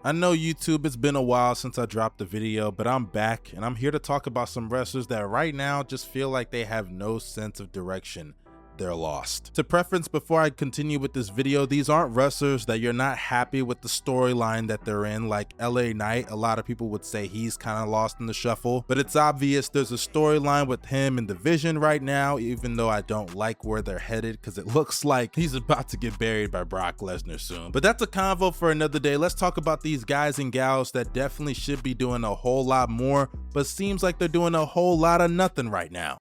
I know YouTube, it's been a while since I dropped the video, but I'm back and I'm here to talk about some wrestlers that right now just feel like they have no sense of direction. They're lost. To preference before I continue with this video, these aren't wrestlers that you're not happy with the storyline that they're in, like LA Knight. A lot of people would say he's kind of lost in the shuffle, but it's obvious there's a storyline with him in the Vision right now, even though I don't like where they're headed because it looks like he's about to get buried by Brock Lesnar soon. But that's a convo for another day. Let's talk about these guys and gals that definitely should be doing a whole lot more, but seems like they're doing a whole lot of nothing right now.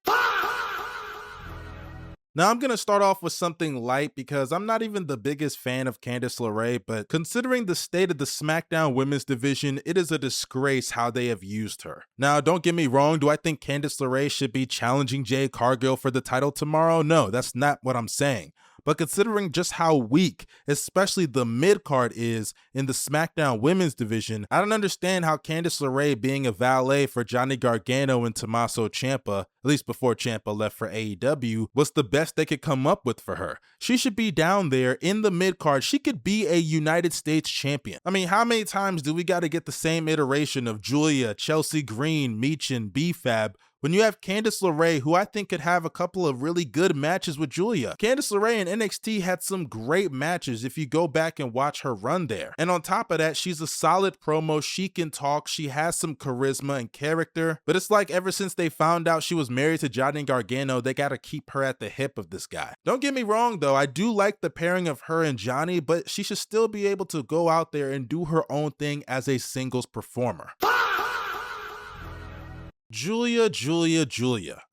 Now, I'm going to start off with something light because I'm not even the biggest fan of Candace Laray, but considering the state of the SmackDown women's division, it is a disgrace how they have used her. Now, don't get me wrong, do I think Candace Laray should be challenging Jade Cargill for the title tomorrow? No, that's not what I'm saying. But considering just how weak, especially the mid-card is in the SmackDown women's division, I don't understand how Candace LeRae being a valet for Johnny Gargano and Tommaso Ciampa, at least before Ciampa left for AEW, was the best they could come up with for her. She should be down there in the mid-card. She could be a United States champion. I mean, how many times do we got to get the same iteration of Giulia, Chelsea Green, Michin, B-Fab, when you have Candace LeRae, who I think could have a couple of really good matches with Giulia? Candace LeRae in NXT had some great matches if you go back and watch her run there. And on top of that, she's a solid promo. She can talk. She has some charisma and character. But it's like ever since they found out she was married to Johnny Gargano, they got to keep her at the hip of this guy. Don't get me wrong, though. I do like the pairing of her and Johnny, but she should still be able to go out there and do her own thing as a singles performer. Giulia.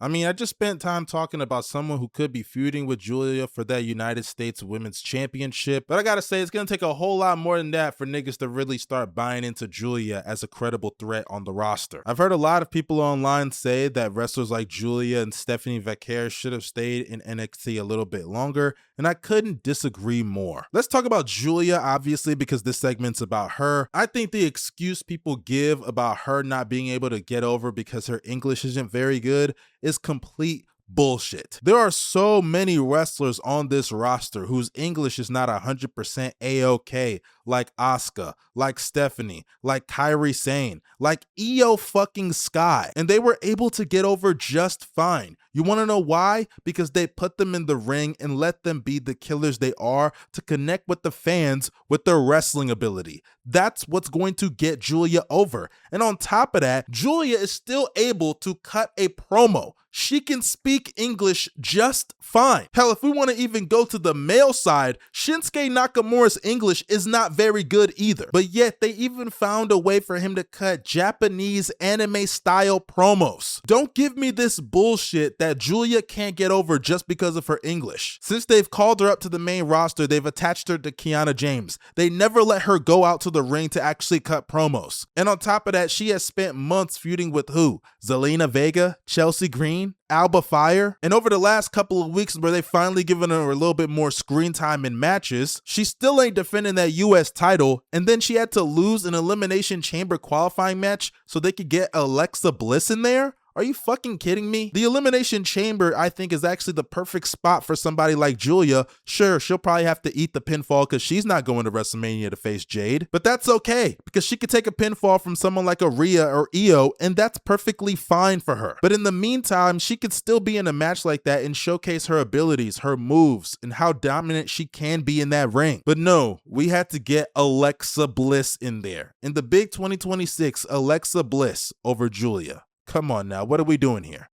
I mean, I just spent time talking about someone who could be feuding with Giulia for that United States Women's Championship, but I gotta say, it's gonna take a whole lot more than that for niggas to really start buying into Giulia as a credible threat on the roster. I've heard a lot of people online say that wrestlers like Giulia and Stephanie Vaquer should have stayed in NXT a little bit longer, and I couldn't disagree more. Let's talk about Giulia, obviously, because this segment's about her. I think the excuse people give about her not being able to get over because her English isn't very good is complete bullshit. There are so many wrestlers on this roster whose English is not 100% A-OK, like Asuka, like Stephanie, like Kairi Sane, like Io fucking Sky, and they were able to get over just fine. You want to know why? Because they put them in the ring and let them be the killers they are to connect with the fans with their wrestling ability. That's what's going to get Giulia over. And on top of that, Giulia is still able to cut a promo. She can speak English just fine. Hell, if we want to even go to the male side, Shinsuke Nakamura's English is not very good either. But yet they even found a way for him to cut Japanese anime style promos. Don't give me this bullshit that Giulia can't get over just because of her English. Since they've called her up to the main roster, they've attached her to Kiana James. They never let her go out to the ring to actually cut promos. And on top of that, she has spent months feuding with who? Zelina Vega, Chelsea Green, Alba Fire, and over the last couple of weeks where they finally given her a little bit more screen time in matches, she still ain't defending that US title, and then she had to lose an Elimination Chamber qualifying match so they could get Alexa Bliss in there? Are you fucking kidding me? The Elimination Chamber, I think, is actually the perfect spot for somebody like Giulia. Sure, she'll probably have to eat the pinfall because she's not going to WrestleMania to face Jade, but that's okay because she could take a pinfall from someone like a Rhea or Io, and that's perfectly fine for her. But in the meantime, she could still be in a match like that and showcase her abilities, her moves, and how dominant she can be in that ring. But no, we had to get Alexa Bliss in there. In the big 2026, Alexa Bliss over Giulia. Come on now, what are we doing here?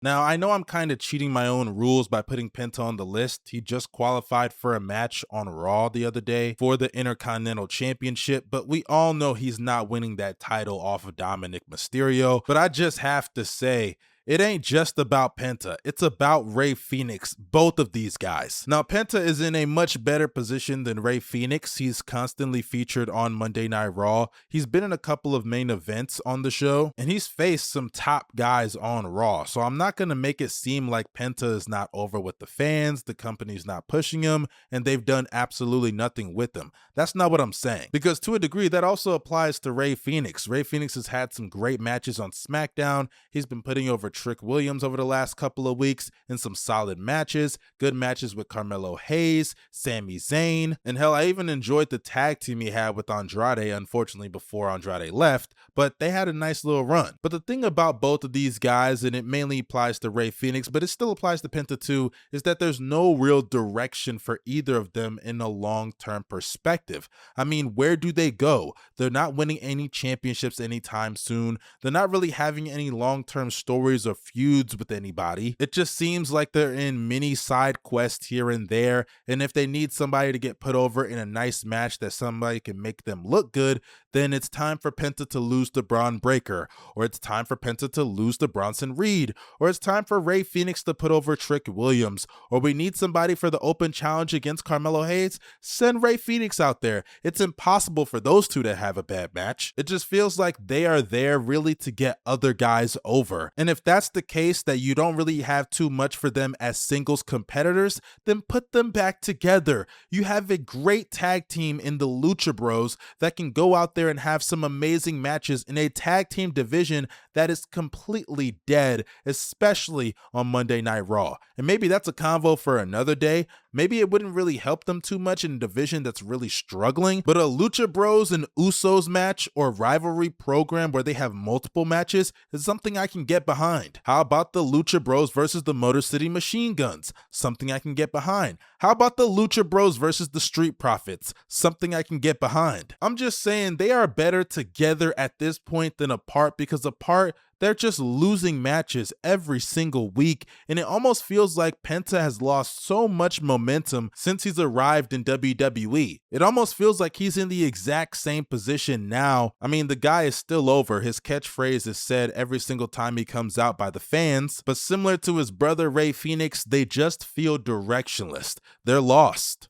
Now, I know I'm kind of cheating my own rules by putting Penta on the list. He just qualified for a match on Raw the other day for the Intercontinental Championship, but we all know he's not winning that title off of Dominic Mysterio. But I just have to say, it ain't just about Penta, it's about Rey Fenix, both of these guys. Now, Penta is in a much better position than Rey Fenix. He's constantly featured on Monday Night Raw. He's been in a couple of main events on the show, and he's faced some top guys on Raw. So I'm not going to make it seem like Penta is not over with the fans, the company's not pushing him, and they've done absolutely nothing with him. That's not what I'm saying. Because to a degree, that also applies to Rey Fenix. Rey Fenix has had some great matches on SmackDown. He's been putting over Trick Williams over the last couple of weeks in some solid matches, good matches with Carmelo Hayes, Sami Zayn, and hell, I even enjoyed the tag team he had with Andrade, unfortunately before Andrade left, but they had a nice little run. But the thing about both of these guys, and it mainly applies to Rey Fenix, but it still applies to Penta too, is that there's no real direction for either of them in a long-term perspective. I mean, where do they go? They're not winning any championships anytime soon. They're not really having any long-term stories or feuds with anybody. It just seems like they're in mini side quests here and there, and if they need somebody to get put over in a nice match that somebody can make them look good, then it's time for Penta to lose to Braun Breaker, or it's time for Penta to lose to Bronson Reed, or it's time for Rey Fenix to put over Trick Williams, or we need somebody for the open challenge against Carmelo Hayes. Send Rey Fenix out there. It's impossible for those two to have a bad match. It just feels like they are there really to get other guys over. And if that's the case, that you don't really have too much for them as singles competitors, then put them back together. You have a great tag team in the Lucha Bros that can go out there and have some amazing matches in a tag team division that is completely dead, especially on Monday Night Raw. And maybe that's a convo for another day. Maybe it wouldn't really help them too much in a division that's really struggling, but a Lucha Bros and Usos match or rivalry program where they have multiple matches is something I can get behind. How about the Lucha Bros versus the Motor City Machine Guns? Something I can get behind. How about the Lucha Bros versus the Street Profits? Something I can get behind. I'm just saying they are better together at this point than apart, because apart, they're just losing matches every single week, and it almost feels like Penta has lost so much momentum since he's arrived in WWE. It almost feels like he's in the exact same position now. I mean, the guy is still over. His catchphrase is said every single time he comes out by the fans, but similar to his brother Rey Fenix, they just feel directionless. They're lost.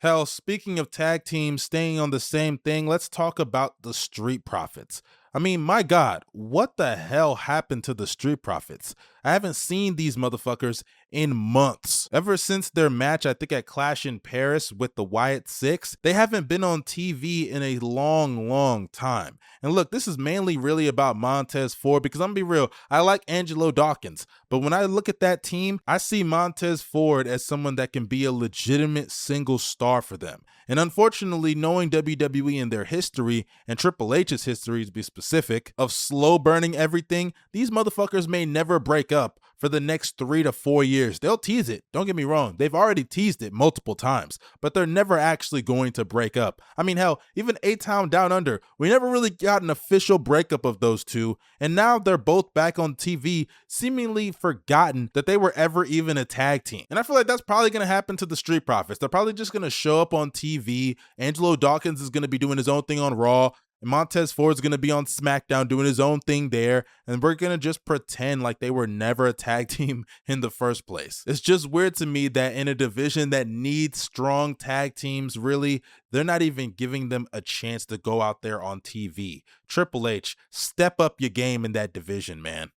Hell, speaking of tag teams staying on the same thing, let's talk about the Street Profits. I mean, my God, what the hell happened to the Street Profits? I haven't seen these motherfuckers in months. Ever since their match, I think at Clash in Paris with the Wyatt Six, they haven't been on TV in a long time. And look, this is mainly really about Montez Ford, because I'm gonna be real, I like Angelo Dawkins, but when I look at that team, I see Montez Ford as someone that can be a legitimate single star for them. And unfortunately, knowing WWE and their history, and Triple H's history to be specific, of slow burning everything, these motherfuckers may never break up for the next 3 to 4 years. They'll tease it, don't get me wrong, they've already teased it multiple times, but they're never actually going to break up. I mean, hell, even A-Town Down Under, we never really got an official breakup of those two, and now they're both back on TV, seemingly forgotten that they were ever even a tag team. And I feel like that's probably going to happen to the Street Profits. They're probably just going to show up on TV. Angelo Dawkins is going to be doing his own thing on Raw, and Montez Ford's going to be on SmackDown doing his own thing there, and we're going to just pretend like they were never a tag team in the first place. It's just weird to me that in a division that needs strong tag teams, really, they're not even giving them a chance to go out there on TV. Triple H, step up your game in that division, man.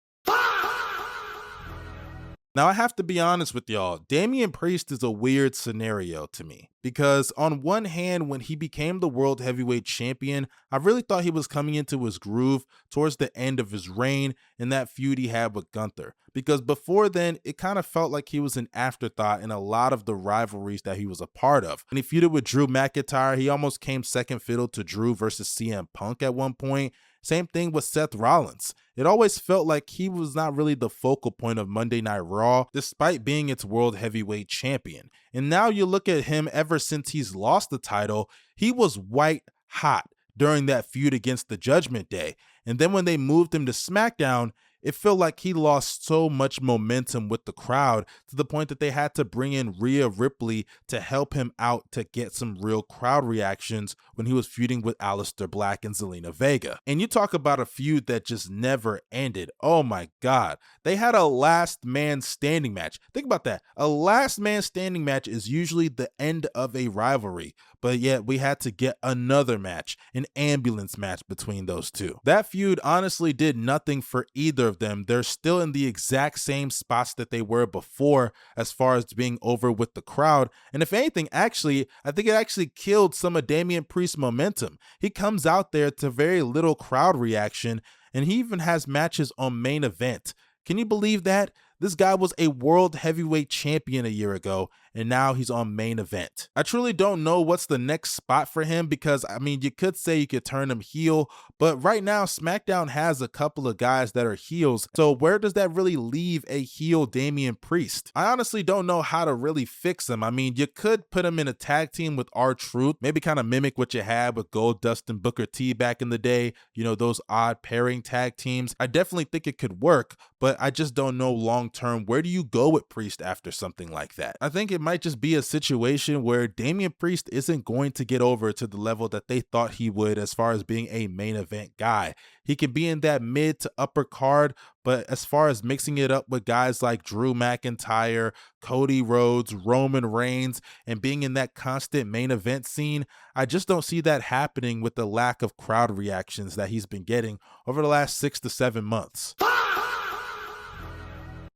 Now, I have to be honest with y'all, Damian Priest is a weird scenario to me, because on one hand, when he became the World Heavyweight Champion, I really thought he was coming into his groove towards the end of his reign in that feud he had with Gunther, because before then, it kind of felt like he was an afterthought in a lot of the rivalries that he was a part of. When he feuded with Drew McIntyre, he almost came second fiddle to Drew versus CM Punk at one point. Same thing with Seth Rollins. It always felt like he was not really the focal point of Monday Night Raw, despite being its World Heavyweight Champion. And now you look at him, ever since he's lost the title, he was white hot during that feud against the Judgment Day. And then when they moved him to SmackDown, it felt like he lost so much momentum with the crowd to the point that they had to bring in Rhea Ripley to help him out to get some real crowd reactions when he was feuding with Aleister Black and Zelina Vega. And you talk about a feud that just never ended. Oh my God. They had a last man standing match. Think about that. A last man standing match is usually the end of a rivalry, but yet we had to get another match, an ambulance match between those two. That feud honestly did nothing for either of them. They're still in the exact same spots that they were before as far as being over with the crowd. And if anything, actually, I think it actually killed some of Damian Priest's momentum. He comes out there to very little crowd reaction, and he even has matches on Main Event. Can you believe that? This guy was a world heavyweight champion a year ago, and now he's on Main Event. I truly don't know what's the next spot for him because, I mean, you could say you could turn him heel, but right now SmackDown has a couple of guys that are heels, so where does that really leave a heel Damian Priest? I honestly don't know how to really fix him. I mean, you could put him in a tag team with R-Truth, maybe kind of mimic what you had with Goldust and Booker T back in the day, you know, those odd pairing tag teams. I definitely think it could work, but I just don't know long term, where do you go with Priest after something like that? I think it might just be a situation where Damian Priest isn't going to get over to the level that they thought he would as far as being a main event guy. He can be in that mid to upper card, but as far as mixing it up with guys like Drew McIntyre, Cody Rhodes, Roman Reigns, and being in that constant main event scene, I just don't see that happening with the lack of crowd reactions that he's been getting over the last 6 to 7 months.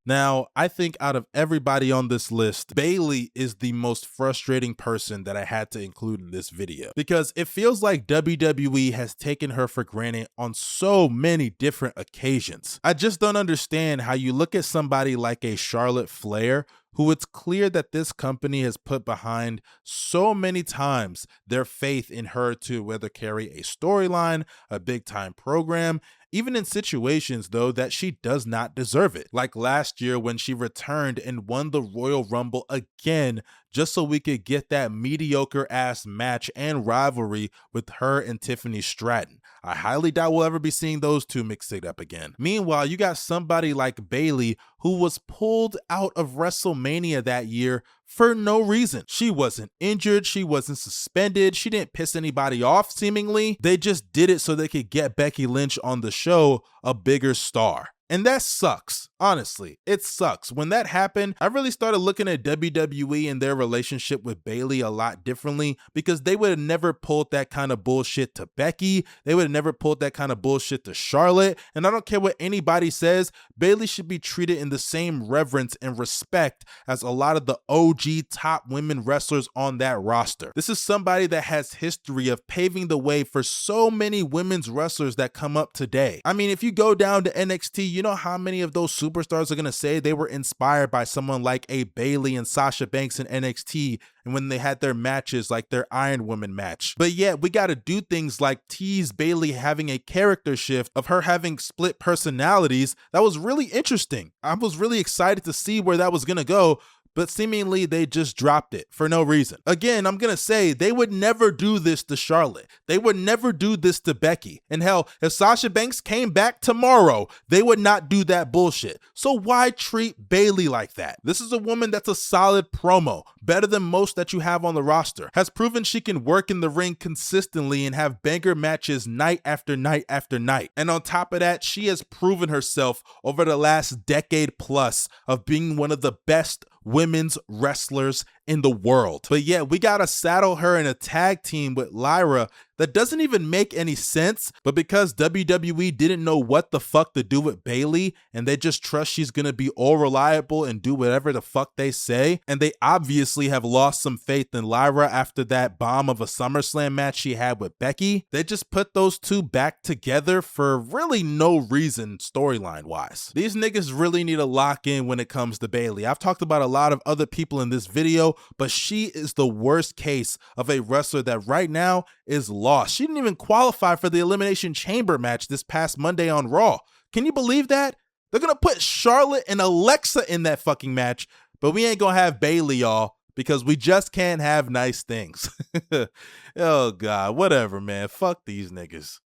Now, I think out of everybody on this list, Bayley is the most frustrating person that I had to include in this video because it feels like WWE has taken her for granted on so many different occasions. I just don't understand how you look at somebody like a Charlotte Flair, who it's clear that this company has put behind so many times their faith in her to whether carry a storyline, a big time program, even in situations though that she does not deserve it. Like last year when she returned and won the Royal Rumble again, just so we could get that mediocre ass match and rivalry with her and Tiffany Stratton. I highly doubt we'll ever be seeing those two mixed it up again. Meanwhile, you got somebody like Bayley who was pulled out of WrestleMania that year for no reason. She wasn't injured, she wasn't suspended, she didn't piss anybody off seemingly. They just did it so they could get Becky Lynch on the show, a bigger star. And that sucks. Honestly, it sucks. When that happened, I really started looking at WWE and their relationship with Bayley a lot differently because they would have never pulled that kind of bullshit to Becky. They would have never pulled that kind of bullshit to Charlotte. And I don't care what anybody says, Bayley should be treated in the same reverence and respect as a lot of the OG top women wrestlers on that roster. This is somebody that has history of paving the way for so many women's wrestlers that come up today. I mean, if you go down to NXT, you know how many of those superstars are going to say they were inspired by someone like a Bayley and Sasha Banks in NXT and when they had their matches like their Iron Woman match. But yet we got to do things like tease Bayley having a character shift of her having split personalities. That was really interesting. I was really excited to see where that was going to go, but seemingly they just dropped it for no reason. Again, I'm gonna say they would never do this to Charlotte. They would never do this to Becky. And hell, if Sasha Banks came back tomorrow, they would not do that bullshit. So why treat Bayley like that? This is a woman that's a solid promo, better than most that you have on the roster, has proven she can work in the ring consistently and have banger matches night after night after night. And on top of that, she has proven herself over the last decade plus of being one of the best women's wrestlers in the world. But yet we gotta saddle her in a tag team with Lyra that doesn't even make any sense, but because WWE didn't know what the fuck to do with Bayley and they just trust she's gonna be all reliable and do whatever the fuck they say, and they obviously have lost some faith in Lyra after that bomb of a SummerSlam match she had with Becky, they just put those two back together for really no reason storyline wise. These niggas really need to lock in when it comes to Bayley. I've talked about a lot of other people in this video, but she is the worst case of a wrestler that right now is lost. She didn't even qualify for the Elimination Chamber match this past Monday on Raw. Can you believe that? They're gonna put Charlotte and Alexa in that fucking match, but we ain't gonna have Bayley, y'all, because we just can't have nice things. Oh God, whatever, man. Fuck these niggas.